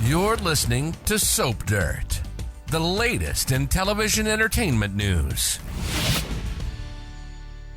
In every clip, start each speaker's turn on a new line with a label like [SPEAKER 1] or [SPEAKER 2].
[SPEAKER 1] You're listening to Soap Dirt, the latest in television entertainment news.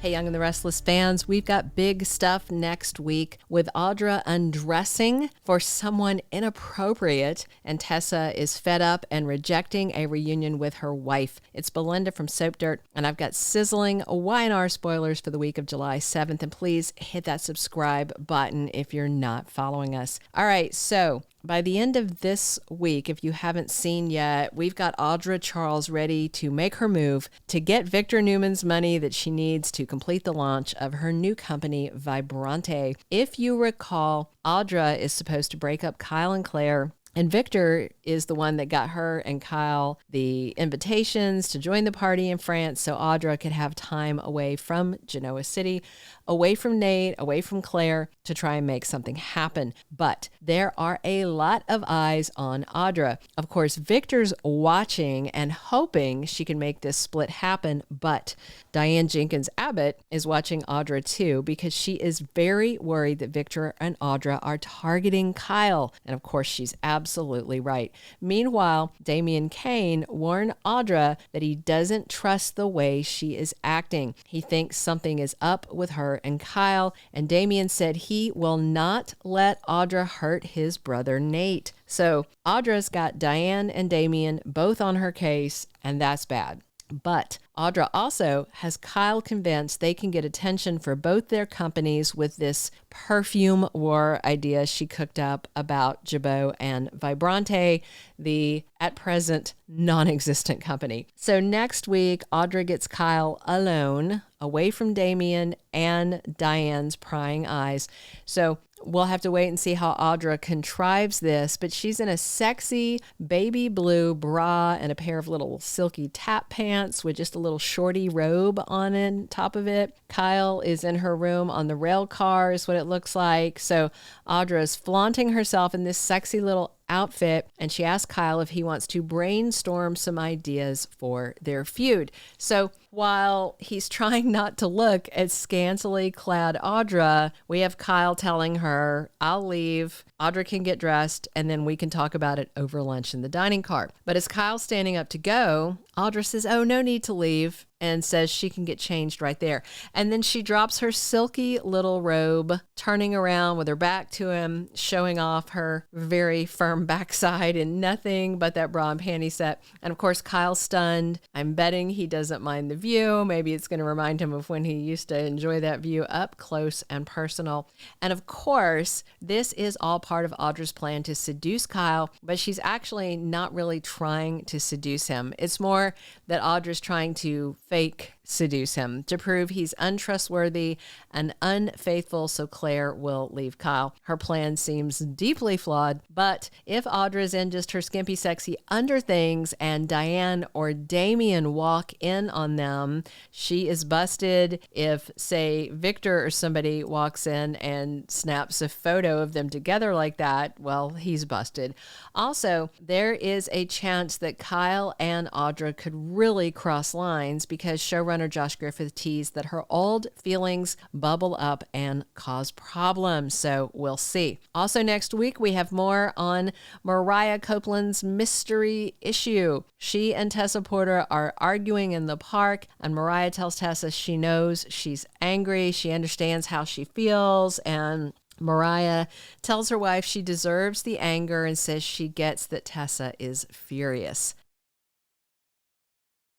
[SPEAKER 2] Hey, Young and the Restless fans, we've got big stuff next week with Audra undressing for someone inappropriate, and Tessa is fed up and rejecting a reunion with her wife. It's Belinda from Soap Dirt, and I've got sizzling Y&R spoilers for the week of July 7th, and please hit that subscribe button if you're not following us. All right, so by the end of this week, if you haven't seen yet, we've got Audra Charles ready to make her move to get Victor Newman's money that she needs to complete the launch of her new company, Vibrante. If you recall, Audra is supposed to break up Kyle and Claire, and Victor is the one that got her and Kyle the invitations to join the party in France so Audra could have time away from Genoa City, away from Nate, away from Claire, to try and make something happen. But there are a lot of eyes on Audra. Of course, Victor's watching and hoping she can make this split happen, but Diane Jenkins Abbott is watching Audra too because she is very worried that Victor and Audra are targeting Kyle. And of course, she's absolutely right. Meanwhile, Damian Kane warned Audra that he doesn't trust the way she is acting. He thinks something is up with her and Kyle, and Damian said he will not let Audra hurt his brother Nate. So Audra's got Diane and Damian both on her case, and that's bad. But Audra also has Kyle convinced they can get attention for both their companies with this perfume war idea she cooked up about Jabot and Vibrante, the at present non-existent company. So next week, Audra gets Kyle alone, away from Damian and Diane's prying eyes. So we'll have to wait and see how Audra contrives this, but she's in a sexy baby blue bra and a pair of little silky tap pants with just a little shorty robe on top of it. Kyle is in her room on the rail car is what it looks like. So Audra is flaunting herself in this sexy little outfit, and she asked Kyle if he wants to brainstorm some ideas for their feud. So while he's trying not to look at scantily clad Audra, we have Kyle telling her, I'll leave, Audra can get dressed, and then we can talk about it over lunch in the dining car. But as Kyle's standing up to go, Audra says, oh, no need to leave, and says she can get changed right there. And then she drops her silky little robe, turning around with her back to him, showing off her very firm backside in nothing but that bra and panty set. And of course, Kyle's stunned. I'm betting he doesn't mind the view. Maybe it's going to remind him of when he used to enjoy that view up close and personal. And of course, this is all part of Audra's plan to seduce Kyle, but she's actually not really trying to seduce him. It's more that Audra's trying to fake seduce him to prove he's untrustworthy and unfaithful so Claire will leave Kyle. Her plan seems deeply flawed, but if Audra's in just her skimpy sexy underthings and Diane or Damian walk in on them, she is busted. If, say, Victor or somebody walks in and snaps a photo of them together like that, well, he's busted. Also, there is a chance that Kyle and Audra could really cross lines because showrunner Josh Griffith teased that her old feelings bubble up and cause problems. So we'll see. Also next week, we have more on Mariah Copeland's mystery issue. She and Tessa Porter are arguing in the park, and Mariah tells Tessa she knows she's angry. She understands how she feels, and Mariah tells her wife she deserves the anger and says she gets that Tessa is furious.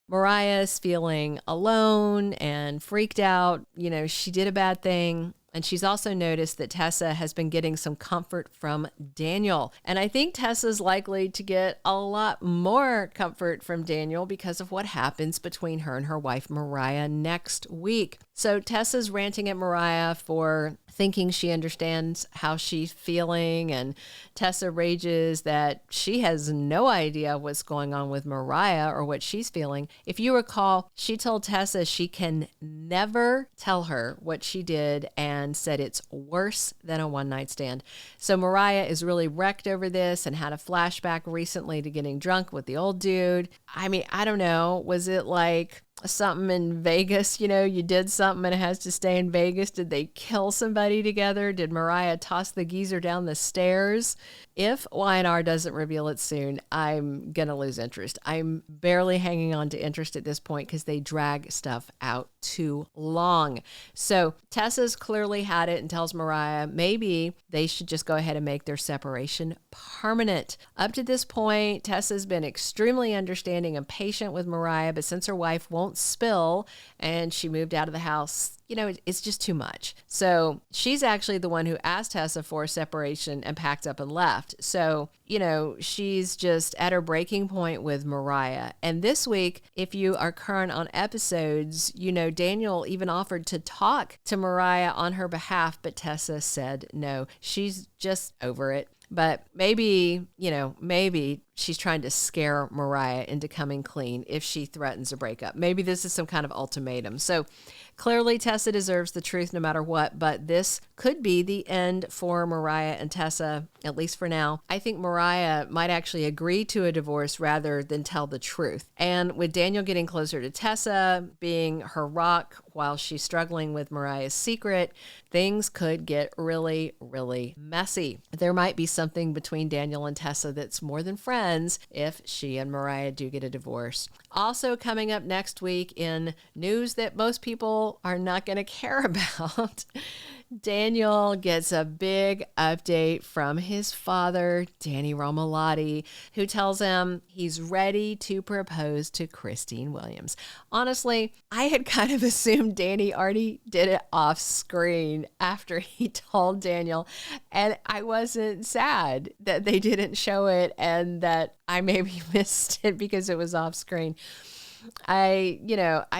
[SPEAKER 2] Mariah is feeling alone and freaked out. You know, she did a bad thing. And she's also noticed that Tessa has been getting some comfort from Daniel. And I think Tessa's likely to get a lot more comfort from Daniel because of what happens between her and her wife, Mariah, next week. So Tessa's ranting at Mariah for thinking she understands how she's feeling, and Tessa rages that she has no idea what's going on with Mariah or what she's feeling. If you recall, she told Tessa she can never tell her what she did and said it's worse than a one-night stand. So Mariah is really wrecked over this and had a flashback recently to getting drunk with the old dude. I mean, I don't know. Was it like something in Vegas? You did something and it has to stay in Vegas. Did they kill somebody together? Did Mariah toss the geezer down the stairs? If Y&R doesn't reveal it soon, I'm going to lose interest. I'm barely hanging on to interest at this point because they drag stuff out too long. So Tessa's clearly had it and tells Mariah maybe they should just go ahead and make their separation permanent. Up to this point, Tessa's been extremely understanding and patient with Mariah, but since her wife won't spill and she moved out of the house, it's just too much. So she's actually the one who asked Tessa for a separation and packed up and left. So, she's just at her breaking point with Mariah. And this week, if you are current on episodes, Daniel even offered to talk to Mariah on her behalf, but Tessa said no. She's just over it. But maybe she's trying to scare Mariah into coming clean if she threatens a breakup. Maybe this is some kind of ultimatum. So clearly Tessa deserves the truth no matter what, but this could be the end for Mariah and Tessa, at least for now. I think Mariah might actually agree to a divorce rather than tell the truth. And with Daniel getting closer to Tessa, being her rock while she's struggling with Mariah's secret, things could get really, really messy. There might be something between Daniel and Tessa that's more than friends if she and Mariah do get a divorce. Also coming up next week in news that most people are not going to care about, Daniel gets a big update from his father, Danny Romalotti, who tells him he's ready to propose to Christine Williams. Honestly, I had kind of assumed Danny already did it off screen after he told Daniel, and I wasn't sad that they didn't show it and that I maybe missed it because it was off screen. I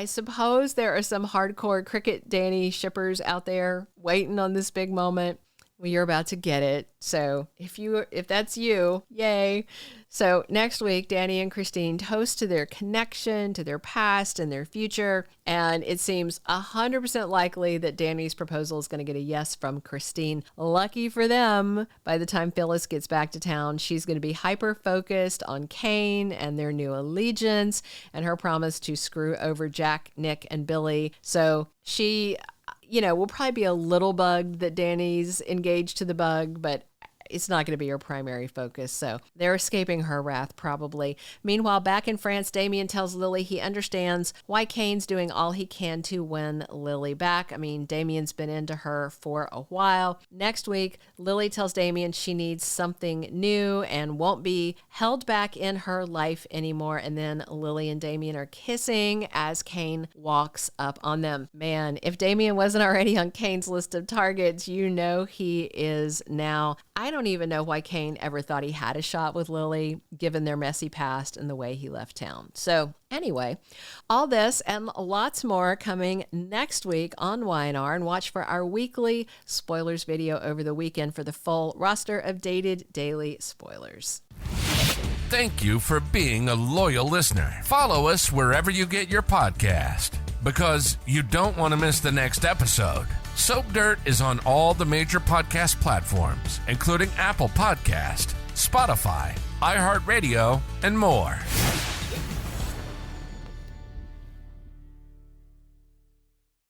[SPEAKER 2] suppose there are some hardcore Cricket Danny shippers out there waiting on this big moment. Well, you're about to get it. So if that's you, yay. So next week, Danny and Christine toast to their connection, to their past and their future. And it seems 100% likely that Danny's proposal is going to get a yes from Christine. Lucky for them, by the time Phyllis gets back to town, she's going to be hyper-focused on Kane and their new allegiance and her promise to screw over Jack, Nick, and Billy. So she, will probably be a little bugged that Danny's engaged to the bug, but it's not going to be her primary focus. So they're escaping her wrath probably. Meanwhile, back in France, Damian tells Lily he understands why Kane's doing all he can to win Lily back. I mean, Damian's been into her for a while. Next week, Lily tells Damian she needs something new and won't be held back in her life anymore. And then Lily and Damian are kissing as Kane walks up on them. Man, if Damian wasn't already on Kane's list of targets, he is now. I don't even know why Kane ever thought he had a shot with Lily, given their messy past and the way he left town. So anyway, all this and lots more coming next week on Y&R, and watch for our weekly spoilers video over the weekend for the full roster of dated daily spoilers.
[SPEAKER 1] Thank you for being a loyal listener. Follow us wherever you get your podcast, because you don't want to miss the next episode. Soap Dirt is on all the major podcast platforms, including Apple Podcast, Spotify, iHeartRadio, and more.